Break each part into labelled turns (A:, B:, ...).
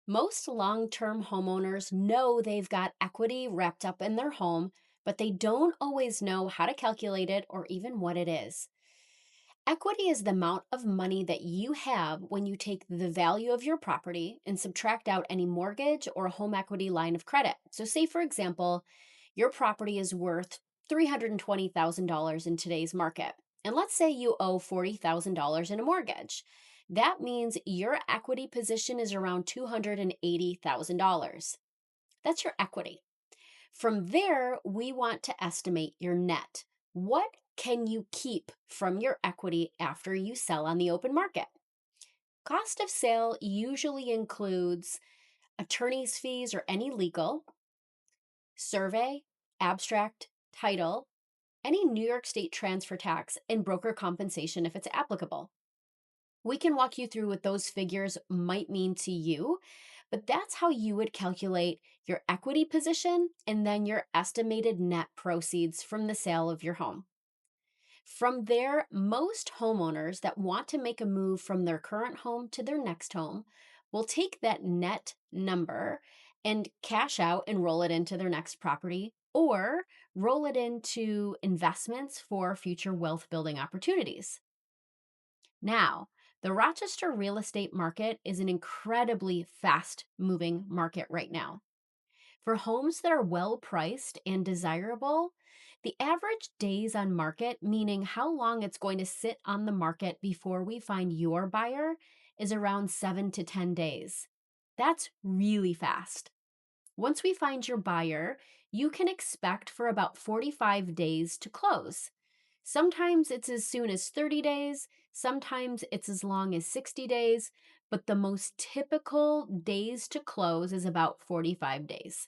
A: Most long term homeowners know they've got equity wrapped up in their home, but they don't always know how to calculate it or even what it is. Equity is the amount of money that you have when you take the value of your property and subtract out any mortgage or home equity line of credit. So, say for example, your property is worth $320,000 in today's market. And let's say you owe $40,000 in a mortgage. That means your equity position is around $280,000. That's your equity. From there, we want to estimate your net. What can you keep from your equity after you sell on the open market? Cost of sale usually includes attorney's fees or any legal, survey, abstract, title, any New York State transfer tax, and broker compensation if it's applicable. We can walk you through what those figures might mean to you, but that's how you would calculate your equity position and then your estimated net proceeds from the sale of your home. From there, most homeowners that want to make a move from their current home to their next home will take that net number and cash out and roll it into their next property or roll it into investments for future wealth building opportunities. Now, the Rochester real estate market is an incredibly fast moving market right now. For homes that are well priced and desirable, the average days on market, meaning how long it's going to sit on the market before we find your buyer, is around 7 to 10 days. That's really fast. Once we find your buyer, you can expect for about 45 days to close. Sometimes it's as soon as 30 days, sometimes it's as long as 60 days, but the most typical days to close is about 45 days.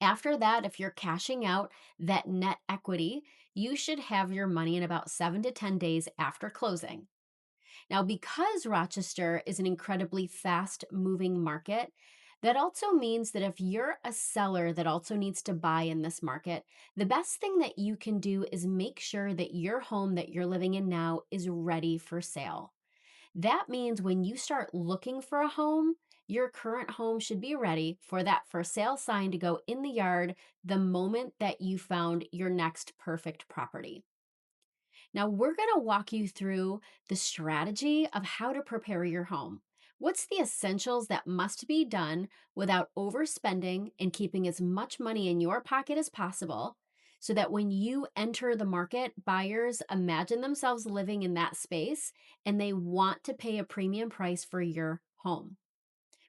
A: After that, if you're cashing out that net equity, you should have your money in about 7 to 10 days after closing. Now, because Rochester is an incredibly fast moving market, that also means that if you're a seller that also needs to buy in this market, the best thing that you can do is make sure that your home that you're living in now is ready for sale. That means when you start looking for a home, your current home should be ready for that for sale sign to go in the yard the moment that you found your next perfect property. Now, we're going to walk you through the strategy of how to prepare your home. What's the essentials that must be done without overspending and keeping as much money in your pocket as possible so that when you enter the market, buyers imagine themselves living in that space and they want to pay a premium price for your home.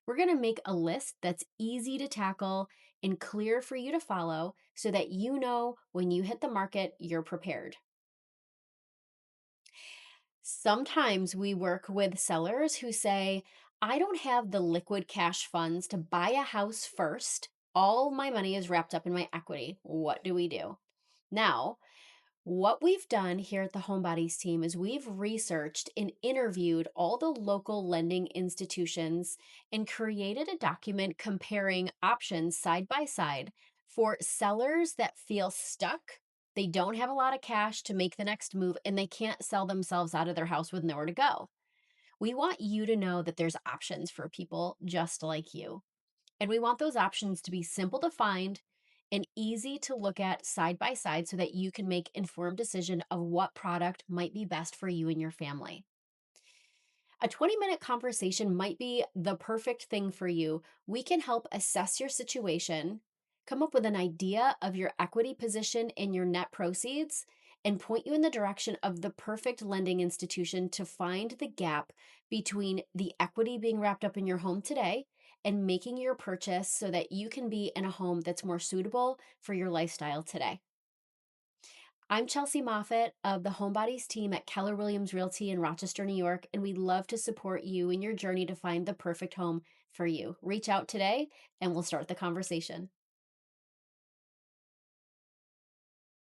A: We're going to make a list that's easy to tackle and clear for you to follow so that you know when you hit the market, you're prepared. Sometimes we work with sellers who say, I don't have the liquid cash funds to buy a house first. All my money is wrapped up in my equity. What do we do? Now, what we've done here at the Homebodies team is we've researched and interviewed all the local lending institutions and created a document comparing options side by side for sellers that feel stuck. They don't have a lot of cash to make the next move and they can't sell themselves out of their house with nowhere to go. We want you to know that there's options for people just like you. And we want those options to be simple to find and easy to look at side by side so that you can make informed decision of what product might be best for you and your family. A 20-minute conversation might be the perfect thing for you. We can help assess your situation, come up with an idea of your equity position and your net proceeds, and point you in the direction of the perfect lending institution to find the gap between the equity being wrapped up in your home today and making your purchase so that you can be in a home that's more suitable for your lifestyle today. I'm Chelsea Moffett of the Homebodies team at Keller Williams Realty in Rochester, New York, and we'd love to support you in your journey to find the perfect home for you. Reach out today and we'll start the conversation.